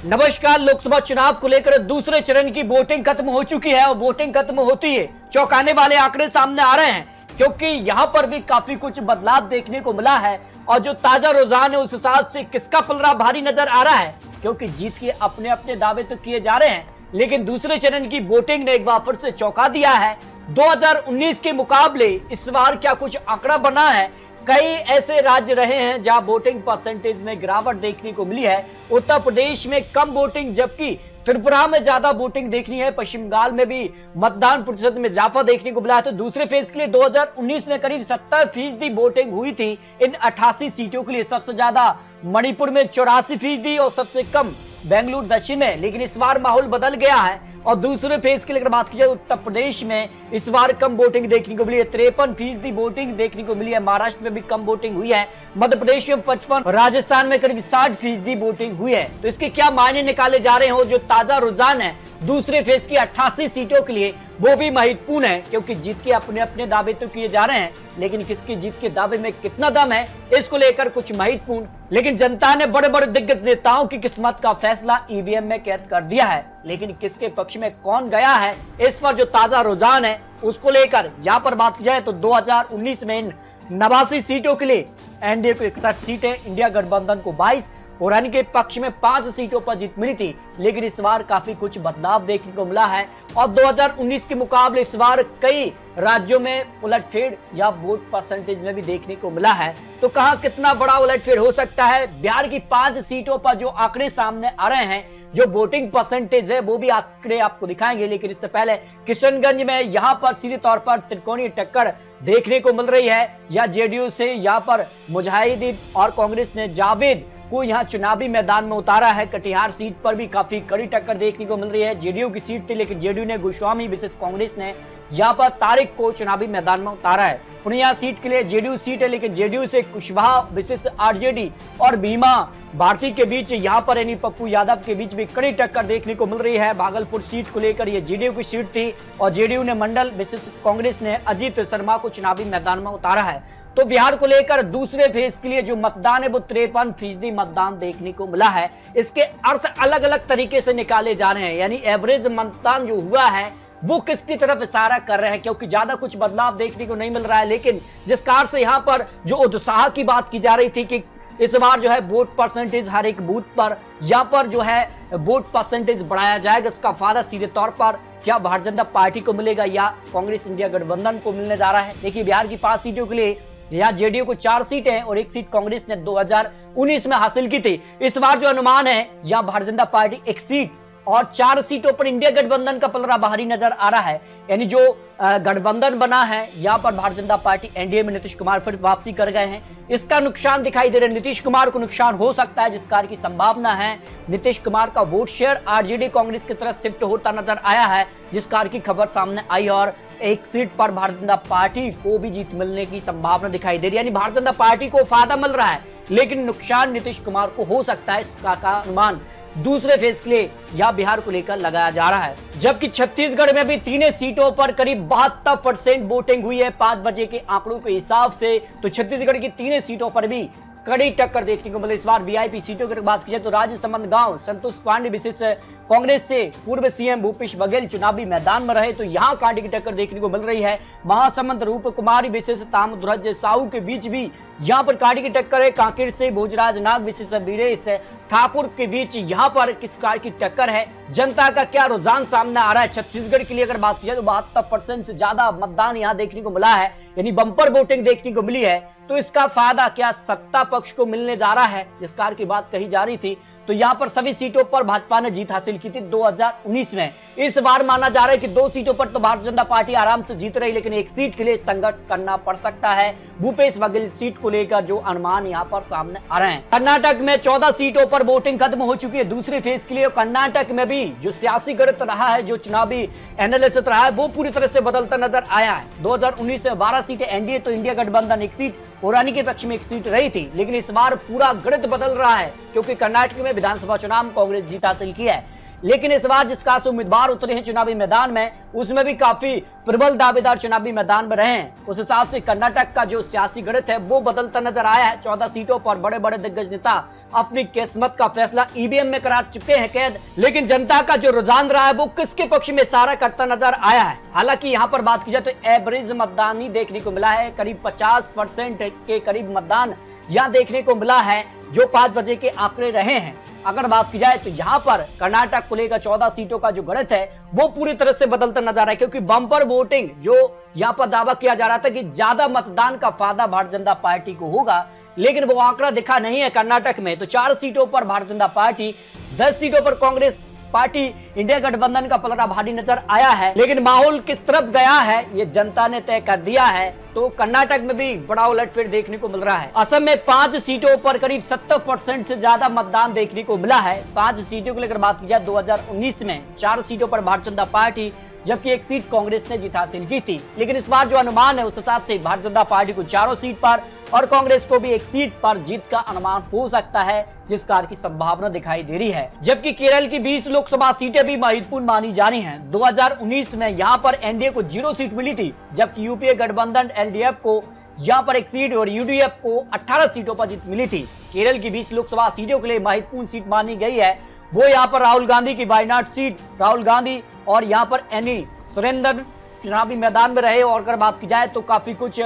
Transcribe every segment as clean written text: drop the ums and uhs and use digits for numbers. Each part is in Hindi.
नमस्कार। लोकसभा चुनाव को लेकर दूसरे चरण की वोटिंग खत्म हो चुकी है और वोटिंग खत्म होती है चौंकाने वाले आंकड़े सामने आ रहे हैं, क्योंकि यहां पर भी काफी कुछ बदलाव देखने को मिला है। और जो ताजा रुझान है उस हिसाब से किसका पलड़ा भारी नजर आ रहा है, क्योंकि जीत के अपने अपने दावे तो किए जा रहे हैं, लेकिन दूसरे चरण की वोटिंग ने एक बार फिर से चौंका दिया है। 2019 के मुकाबले इस बार क्या कुछ आंकड़ा बना है। कई ऐसे राज्य रहे हैं जहां वोटिंग परसेंटेज में गिरावट देखने को मिली है। उत्तर प्रदेश में कम वोटिंग, जबकि त्रिपुरा में ज्यादा वोटिंग देखनी है। पश्चिम बंगाल में भी मतदान प्रतिशत में इजाफा देखने को मिला है। तो दूसरे फेज के लिए 2019 में करीब 70% वोटिंग हुई थी इन 88 सीटों के लिए। सबसे ज्यादा मणिपुर में 84% और सबसे कम बेंगलुरु दक्षिण में। लेकिन इस बार माहौल बदल गया है और दूसरे फेज की अगर बात की जाए उत्तर प्रदेश में इस बार कम वोटिंग देखने को मिली है। 53% वोटिंग देखने को मिली है। महाराष्ट्र में भी कम वोटिंग हुई है। मध्य प्रदेश में 55, राजस्थान में करीब 60% वोटिंग हुई है। तो इसके क्या मायने निकाले जा रहे हो। जो ताजा रुझान है दूसरे फेज की 88 सीटों के लिए वो भी महत्वपूर्ण है, क्योंकि जीत के अपने अपने दावे तो किए जा रहे हैं, लेकिन किसकी जीत के दावे में कितना दम है इसको लेकर कुछ महत्वपूर्ण। लेकिन जनता ने बड़े बड़े दिग्गज नेताओं की किस्मत का फैसला ईवीएम में कैद कर दिया है, लेकिन किसके पक्ष में कौन गया है इस पर जो ताजा रुझान है उसको लेकर यहां पर बात की जाए तो 2019 में इन 89 सीटों के लिए एनडीए को 61 सीटें, इंडिया गठबंधन को 22 और अन्य के पक्ष में 5 सीटों पर जीत मिली थी। लेकिन इस बार काफी कुछ बदलाव देखने को मिला है और 2019 के मुकाबले इस बार कई राज्यों में उलटफेर या वोट परसेंटेज में भी देखने को मिला है। तो कहां कितना बड़ा उलटफेर हो सकता है। बिहार की 5 सीटों पर जो आंकड़े सामने आ रहे हैं, जो वोटिंग परसेंटेज है वो भी आंकड़े आपको दिखाएंगे। लेकिन इससे पहले किशनगंज में यहां पर सीधे तौर पर त्रिकोणीय टक्कर देखने को मिल रही है। या जेडीयू से यहां पर मुजाहिदीन और कांग्रेस ने जावेद को यहां चुनावी मैदान में उतारा है। कटिहार सीट पर भी काफी कड़ी टक्कर देखने को मिल रही है। जेडीयू की सीट थी, लेकिन जेडीयू ने गोस्वामी विशेष कांग्रेस ने यहां पर तारिक को चुनावी मैदान में उतारा है। पूर्णिया सीट के लिए जेडीयू सीट है, लेकिन जेडीयू से कुशवाहा विशेष आरजेडी और भीमा भारती के बीच यहां पर यानी पप्पू यादव के बीच भी कड़ी टक्कर देखने को मिल रही है। भागलपुर सीट को लेकर यह जेडीयू की सीट थी और जेडीयू ने मंडल विशेष कांग्रेस ने अजीत शर्मा को चुनावी मैदान में उतारा है। तो बिहार को लेकर दूसरे फेज के लिए जो मतदान है वो 53% मतदान देखने को मिला है। इसके अर्थ अलग अलग तरीके से निकाले जा रहे हैं, यानी एवरेज मतदान जो हुआ है वो किसकी तरफ इशारा कर रहे हैं, क्योंकि ज्यादा कुछ बदलाव देखने को नहीं मिल रहा है। लेकिन जिस कार से यहाँ पर जो उत्साह की बात की जा रही थी कि इस बार जो है वोट परसेंटेज हर एक बूथ पर यहाँ पर जो है वोट परसेंटेज बढ़ाया जाएगा, इसका फायदा सीधे तौर पर क्या भारतीय जनता पार्टी को मिलेगा या कांग्रेस इंडिया गठबंधन को मिलने जा रहा है। देखिए बिहार की 5 सीटों के लिए यहाँ जेडीयू को 4 सीटें और 1 सीट कांग्रेस ने 2019 में हासिल की थी। इस बार जो अनुमान है यहाँ भारतीय जनता पार्टी 1 सीट और 4 सीटों पर इंडिया गठबंधन का पलड़ा बाहरी नजर आ रहा है। यानी जो गठबंधन बना है यहाँ पर भारतीय जनता पार्टी एनडीए में नीतीश कुमार फिर वापसी कर गए हैं, इसका नुकसान दिखाई दे रहा है। नीतीश कुमार को नुकसान हो सकता है, जिस कार की संभावना है नीतीश कुमार का वोट शेयर आरजेडी कांग्रेस की तरफ शिफ्ट होता नजर आया है, जिस कार की खबर सामने आई और 1 सीट पर भारतीय जनता पार्टी को भी जीत मिलने की संभावना दिखाई दे रही है। यानी भारतीय जनता पार्टी को फायदा मिल रहा है, लेकिन नुकसान नीतीश कुमार को हो सकता है। इसका अनुमान दूसरे फेज के लिए या बिहार को लेकर लगाया जा रहा है। जबकि छत्तीसगढ़ में भी 3 सीटों पर करीब 72% वोटिंग हुई है 5 बजे के आंकड़ों के हिसाब से। तो छत्तीसगढ़ की 3 सीटों पर भी कड़ी टक्कर देखने को मिली। इस बार वीआईपी सीटों की बात की जाए तो राजसमंद गांव संतोष पांडे विशेष कांग्रेस से पूर्व सीएम भूपेश बघेल चुनावी मैदान में रहे, तो यहां कांटे की टक्कर देखने को मिल रही है। महासमुंद रूप कुमारी विशेष ताम्रध्वज साहू के बीच भी यहां पर कांटे की टक्कर है। कांकेर से भोजराज नाग विशेष वीरेश ठाकुर के बीच यहां पर किस कार की टक्कर है, जनता का क्या रुझान सामने आ रहा है। छत्तीसगढ़ के लिए अगर बात की जाए तो 72% से ज्यादा मतदान यहां देखने को मिला है, यानी बंपर वोटिंग देखने को मिली है। तो इसका फायदा क्या सत्ता पक्ष को मिलने जा रहा है, जिस कार की बात कही जा रही थी। तो यहां पर सभी सीटों पर भाजपा ने जीत हासिल की थी 2019 में। इस बार माना जा रहा है कि 2 सीटों पर तो भारतीय जनता पार्टी आराम से जीत रही, लेकिन 1 सीट के लिए संघर्ष करना पड़ सकता है। भूपेश बघेल सीट को लेकर जो अनुमान यहां पर सामने आ रहे हैं। कर्नाटक में 14 सीटों पर वोटिंग खत्म हो चुकी है दूसरे फेज के लिए। कर्नाटक में भी जो सियासी गणित रहा है, जो चुनावी एनालिसिस रहा है, वो पूरी तरह से बदलता नजर आया है। 2019 में 12 सीटें एनडीए तो इंडिया गठबंधन 1 सीट और अन्य के पक्ष में 1 सीट रही थी, लेकिन इस बार पूरा गणित बदल रहा है, क्योंकि कर्नाटक में विधानसभा चुनाव कांग्रेस जीत हासिल की है। लेकिन इस बार जिस खास उम्मीदवार उतरे हैं चुनावी मैदान में, उसमें भी काफी प्रबल दावेदार चुनावी मैदान में रहे हैं। उस हिसाब से कर्नाटक का जो सियासी गणित है वो बदलता नजर आया है। 14 सीटों पर बड़े बड़े दिग्गज नेता अपनी किस्मत का फैसला ईवीएम में करा चुके हैं कैद, लेकिन जनता का जो रुझान रहा है वो किसके पक्ष में इशारा करता नजर आया है। हालांकि यहाँ पर बात की जाए तो एवरेज मतदान ही देखने को मिला है, करीब 50% के करीब मतदान यहाँ देखने को मिला है जो 5 बजे के आंकड़े रहे हैं। अगर बात की जाए तो यहाँ पर कर्नाटक को लेकर 14 सीटों का जो गणित है वो पूरी तरह से बदलता नजर आ रहा है, क्योंकि बम्पर वोटिंग जो यहाँ पर दावा किया जा रहा था कि ज्यादा मतदान का फायदा भारतीय जनता पार्टी को होगा, लेकिन वो आंकड़ा दिखा नहीं है कर्नाटक में। तो 4 सीटों पर भारतीय जनता पार्टी, 10 सीटों पर कांग्रेस पार्टी इंडिया गठबंधन का पलड़ा भारी नजर आया है। लेकिन माहौल किस तरफ गया है ये जनता ने तय कर दिया है। तो कर्नाटक में भी बड़ा उलटफेर देखने को मिल रहा है। असम में 5 सीटों पर करीब 70% से ज्यादा मतदान देखने को मिला है। 5 सीटों को लेकर बात की जाए 2019 में 4 सीटों पर भारतीय जनता पार्टी, जबकि 1 सीट कांग्रेस ने जीत हासिल की थी। लेकिन इस बार जो अनुमान है उस हिसाब से भारतीय जनता पार्टी को 4 सीट पर और कांग्रेस को भी 1 सीट पर जीत का अनुमान हो सकता है, जिस कार की संभावना दिखाई दे रही है। जबकि केरल की 20 लोकसभा सीटें भी महत्वपूर्ण मानी जा रही हैं। 2019 में यहां पर एनडीए को 0 सीट मिली थी, जबकि यूपीए गठबंधन एलडीएफ को यहां पर 1 सीट और यूडीएफ को 18 सीटों पर जीत मिली थी। केरल की 20 लोकसभा सीटों के लिए महत्वपूर्ण सीट मानी गई है। वो यहाँ पर राहुल गांधी की वायनाड सीट, राहुल गांधी और यहाँ पर एनी सुरेंद्र चुनावी मैदान में रहे। और अगर बात की जाए तो काफी कुछ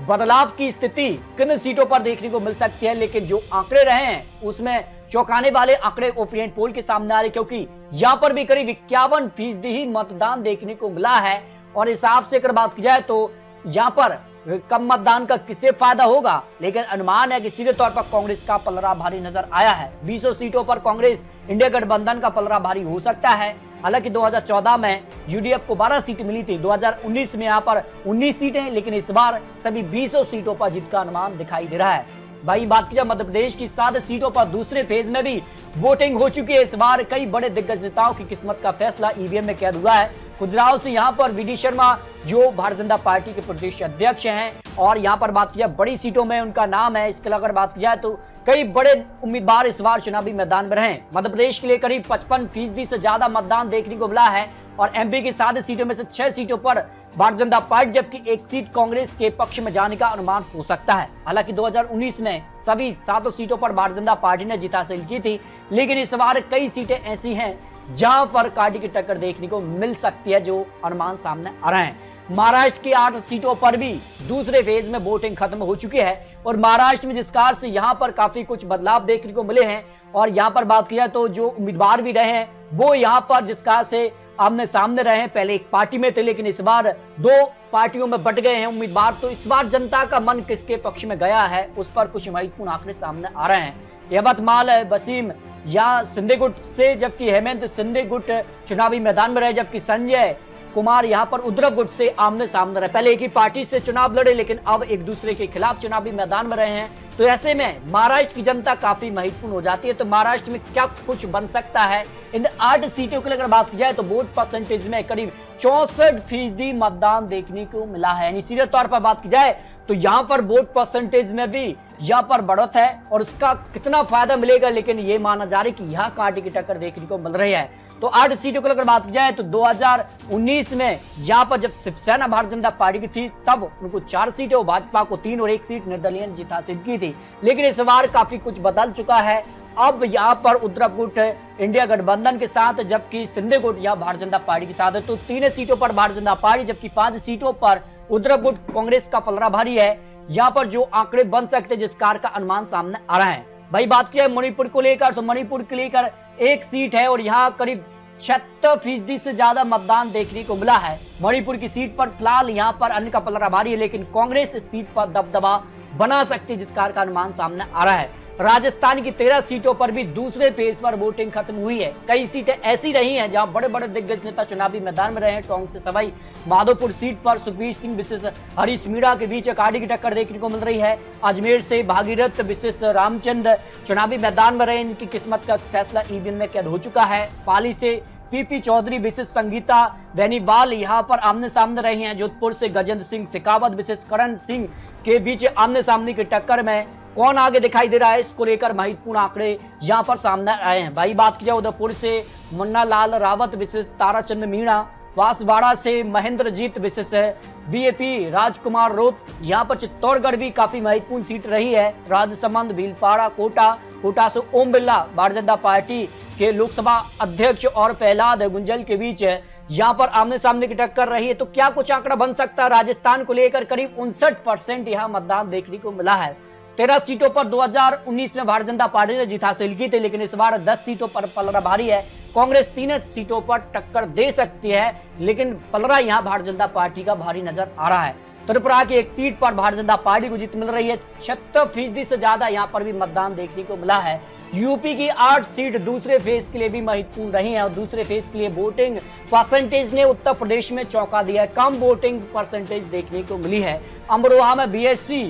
बदलाव की स्थिति किन सीटों पर देखने को मिल सकती है, लेकिन जो आंकड़े रहे हैं उसमें चौंकाने वाले आंकड़े ओपिनियन पोल के सामने आ रहे, क्योंकि यहाँ पर भी करीब 51% ही मतदान देखने को मिला है। और हिसाब से अगर बात की जाए तो यहाँ पर कम मतदान का किसे फायदा होगा, लेकिन अनुमान है कि सीधे तौर पर कांग्रेस का पलड़ा भारी नजर आया है। 20 सीटों पर कांग्रेस इंडिया गठबंधन का पलड़ा भारी हो सकता है। हालांकि 2014 में यूडीएफ को 12 सीट मिली थी, 2019 में यहाँ पर 19 सीटें, लेकिन इस बार सभी 20 सीटों पर जीत का अनुमान दिखाई दे रहा है। भाई बात की जाए मध्य प्रदेश की 7 सीटों पर दूसरे फेज में भी वोटिंग हो चुकी है। इस बार कई बड़े दिग्गज नेताओं की किस्मत का फैसला ईवीएम में कैद हुआ है। खुजराहो से यहाँ पर वीडी शर्मा जो भारतीय जनता पार्टी के प्रदेश अध्यक्ष हैं, और यहाँ पर बात की जाए बड़ी सीटों में उनका नाम है। इसके अलावा बात की जाए तो कई बड़े उम्मीदवार इस बार चुनावी मैदान में रहे। मध्य प्रदेश के लिए करीब 55% से ज्यादा मतदान देखने को मिला है। और एमपी की 7 सीटों में से 6 सीटों पर भारतीय जनता पार्टी, जबकि 1 सीट कांग्रेस के पक्ष में जाने का अनुमान हो सकता है। हालांकि 2019 में सभी 7 सीटों पर भारतीय जनता पार्टी ने जीत हासिल की थी, लेकिन इस बार कई सीटें ऐसी हैं जहां पर कांटे की टक्कर देखने को मिल सकती है, जो अनुमान सामने आ रहे हैं। महाराष्ट्र की 8 सीटों पर भी दूसरे फेज में वोटिंग खत्म हो चुकी है। और महाराष्ट्र में जिस कार से यहाँ पर काफी कुछ बदलाव देखने को मिले हैं। और यहाँ पर बात की जाए तो जो उम्मीदवार भी रहे हैं वो यहाँ पर जिस कार से आमने सामने रहे हैं, पहले एक पार्टी में थे लेकिन इस बार 2 पार्टियों में बट गए हैं उम्मीदवार। तो इस बार जनता का मन किसके पक्ष में गया है उस पर कुछ महत्वपूर्ण आंकड़े सामने आ रहे हैं। यवतमाल वसीम या सिंधे गुट से, जबकि हेमंत सिंधे गुट चुनावी मैदान में रहे, जबकि संजय कुमार यहाँ पर उद्धव गुट से आमने सामने रहे। पहले एक ही पार्टी से चुनाव लड़े लेकिन अब एक दूसरे के खिलाफ चुनावी मैदान में रहे हैं। तो ऐसे में महाराष्ट्र की जनता काफी महत्वपूर्ण हो जाती है। तो महाराष्ट्र में क्या कुछ बन सकता है इन 8 सीटों की अगर बात की जाए तो वोट परसेंटेज में करीब 64% मतदान देखने को मिला है। यानी सीधे तौर पर बात की जाए तो यहाँ पर वोट परसेंटेज में भी यहाँ पर बढ़त है और उसका कितना फायदा मिलेगा, लेकिन ये माना जा रहा है कि यहाँ कांटे की टक्कर देखने को मिल रही है। तो 8 सीटों की अगर बात की जाए तो 2019 में यहाँ पर जब शिवसेना भारतीय जनता पार्टी की थी तब उनको 4 सीटें, भाजपा को 3 और 1 सीट निर्दलीय जीत हासिल की थी। लेकिन इस बार काफी कुछ बदल चुका है। अब यहाँ पर उद्धव गुट इंडिया गठबंधन के साथ, जबकि सिंधे गुट यहाँ भारतीय जनता पार्टी के साथ है। तो 3 सीटों पर भारतीय जनता पार्टी, जबकि 5 सीटों पर उद्धव गुट कांग्रेस का पलड़ा भारी है। यहाँ पर जो आंकड़े बन सकते हैं जिस कार का अनुमान सामने आ रहा है। भाई बात की मणिपुर को लेकर तो मणिपुर को लेकर 1 सीट है और यहाँ करीब 76% से ज्यादा मतदान देखने को मिला है। मणिपुर की सीट पर फिलहाल यहाँ पर अन्य का पलड़ा भारी है, लेकिन कांग्रेस इस सीट पर दबदबा बना सकती है जिस कार का अनुमान सामने आ रहा है। राजस्थान की 13 सीटों पर भी दूसरे फेज पर वोटिंग खत्म हुई है। कई सीटें ऐसी रही हैं जहां बड़े बड़े दिग्गज नेता चुनावी मैदान में रहे हैं। टोंक से सवाई माधोपुर सीट पर सुखबीर सिंह विशेष हरीश मीणा के बीच कांटे की टक्कर देखने को मिल रही है। अजमेर से भागीरथ विशेष रामचंद्र चुनावी मैदान में रहे, इनकी किस्मत का फैसला ईवीएम में कैद हो चुका है। पाली से पीपी चौधरी विशेष संगीता बेनीवाल यहाँ पर आमने सामने रहे हैं। जोधपुर से गजेंद्र सिंह शेखावत विशेष करण सिंह के बीच आमने सामने की टक्कर में कौन आगे दिखाई दे रहा है, इसको लेकर महत्वपूर्ण आंकड़े यहां पर सामने आए हैं। भाई बात की जाए उदयपुर से मुन्ना लाल रावत विशेष, ताराचंद मीणा, बांसवाड़ा से महेंद्रजीत विशेष है, बीएपी राजकुमार रोत। यहाँ पर चित्तौड़गढ़ भी काफी महत्वपूर्ण सीट रही है। राजसमंद, भीलपाड़ा, कोटा से ओम बिरला भारतीय जनता पार्टी के लोकसभा अध्यक्ष और प्रहलाद गुंजल के बीच यहाँ पर आमने सामने की टक्कर रही है। तो क्या कुछ आंकड़ा बन सकता है? राजस्थान को लेकर करीब 59% यहाँ मतदान देखने को मिला है। 13 सीटों पर 2019 में भारतीय जनता पार्टी ने जीत हासिल की थी, लेकिन इस बार 10 सीटों पर पलड़ा भारी है। कांग्रेस 3 सीटों पर टक्कर दे सकती है, लेकिन पलड़ा यहां भारतीय जनता पार्टी का भारी नजर आ रहा है। त्रिपुरा की एक सीट पर भारतीय जनता पार्टी को जीत मिल रही है। 76% से ज्यादा यहां पर भी मतदान देखने को मिला है। यूपी की 8 सीट दूसरे फेज के लिए भी महत्वपूर्ण रही है और दूसरे फेज के लिए वोटिंग परसेंटेज ने उत्तर प्रदेश में चौंका दिया है। कम वोटिंग परसेंटेज देखने को मिली है। अमरोहा में बीएसपी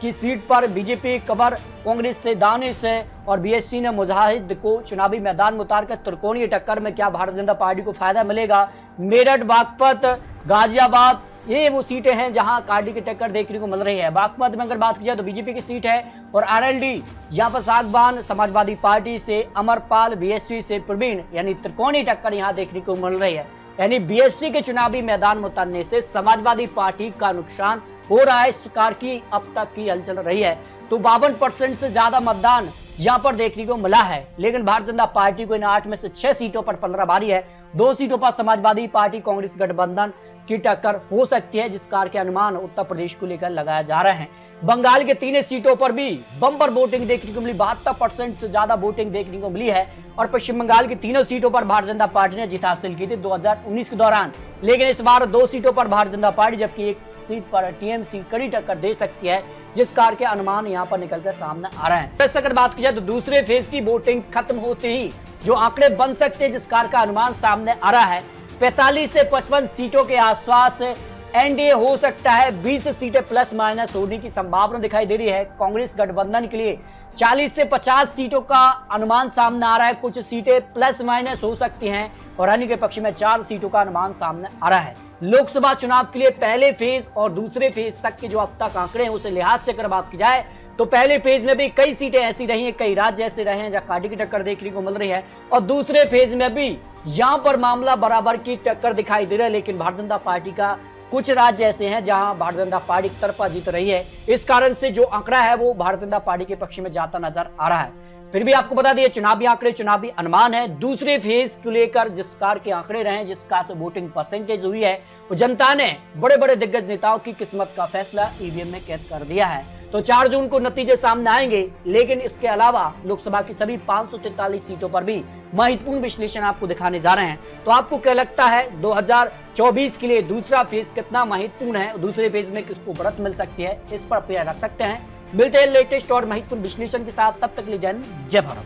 की सीट पर बीजेपी कवर कांग्रेस से दानिश है और बीएसपी ने मुजाहिद को चुनावी मैदान में उतारकर त्रिकोणीय टक्कर में क्या भारतीय जनता पार्टी को फायदा मिलेगा? मेरठ, बागपत, गाजियाबाद, ये वो सीटें हैं जहां पार्टी की टक्कर देखने को मिल रही है। बागपत में अगर बात की जाए तो बीजेपी की सीट है और आरएलडी यहाँ पर सागबान समाजवादी पार्टी से अमरपाल, बीएसपी से प्रवीण, यानी त्रिकोणीय टक्कर यहाँ देखने को मिल रही है। यानी बीएसपी के चुनावी मैदान में उतरने से समाजवादी पार्टी का नुकसान हो रहा है। इस प्रकार की अब तक की हलचल रही है। तो 52% से ज्यादा मतदान यहां पर देखने को मिला है, लेकिन भारतीय जनता पार्टी को इन 8 में से 6 सीटों पर पलड़ा भारी है। 2 सीटों पर समाजवादी पार्टी कांग्रेस गठबंधन की टक्कर हो सकती है, जिस कार के अनुमान उत्तर प्रदेश को लेकर लगाया जा रहे हैं। बंगाल के 3 सीटों पर भी बम्पर वोटिंग देखने को मिली, 72% से ज्यादा वोटिंग देखने को मिली है। और पश्चिम बंगाल की 3 सीटों पर भारतीय जनता पार्टी ने जीत हासिल की थी 2019 के दौरान, लेकिन इस बार 2 सीटों पर भारतीय जनता पार्टी, जबकि 1 सीट पर टीएमसी कड़ी टक्कर दे सकती है, जिस कार के अनुमान यहां पर निकलकर सामने आ रहे हैं। अगर बात की जाए तो दूसरे फेज की वोटिंग खत्म होते ही जो आंकड़े बन सकते हैं, जिस कार का अनुमान सामने आ रहा है, 45 से 55 सीटों के आसपास एनडीए हो सकता है। 20 सीटें प्लस माइनस होने की संभावना दिखाई दे रही है। कांग्रेस गठबंधन के लिए 40 से 50 सीटों का अनुमान सामने आ रहा है। कुछ सीटें प्लस माइनस हो सकती हैं और अन्य के पक्ष में 4 सीटों का अनुमान सामने आ रहा है। लोकसभा चुनाव के लिए पहले फेज और दूसरे फेज तक के जो अब तक आंकड़े हैं, उसे लिहाज से अगर बात की जाए तो पहले फेज में भी कई सीटें ऐसी रही हैं, कई राज्य ऐसे रहे हैं जहां कांटे की टक्कर देखने को मिल रही है, और दूसरे फेज में भी यहां पर मामला बराबर की टक्कर दिखाई दे रहा है। लेकिन भारतीय जनता पार्टी का कुछ राज्य ऐसे हैं जहां भारतीय जनता पार्टी की तरफा जीत रही है। इस कारण से जो आंकड़ा है वो भारतीय जनता पार्टी के पक्ष में जाता नजर आ रहा है। फिर भी आपको बता दिए, चुनावी आंकड़े, चुनावी अनुमान है। दूसरे फेज को लेकर जिस कार के आंकड़े रहे, जिस कार से वोटिंग परसेंटेज हुई है, वो जनता ने बड़े बड़े दिग्गज नेताओं की किस्मत का फैसला ईवीएम में कैद कर दिया है। तो 4 जून को नतीजे सामने आएंगे, लेकिन इसके अलावा लोकसभा की सभी 543 सीटों पर भी महत्वपूर्ण विश्लेषण आपको दिखाने जा रहे हैं। तो आपको क्या लगता है 2024 के लिए दूसरा फेज कितना महत्वपूर्ण है? दूसरे फेज में किसको बढ़त मिल सकती है? इस पर आप रख सकते हैं। मिलते हैं लेटेस्ट और महत्वपूर्ण विश्लेषण के साथ, तब तक के लिए जय भारत।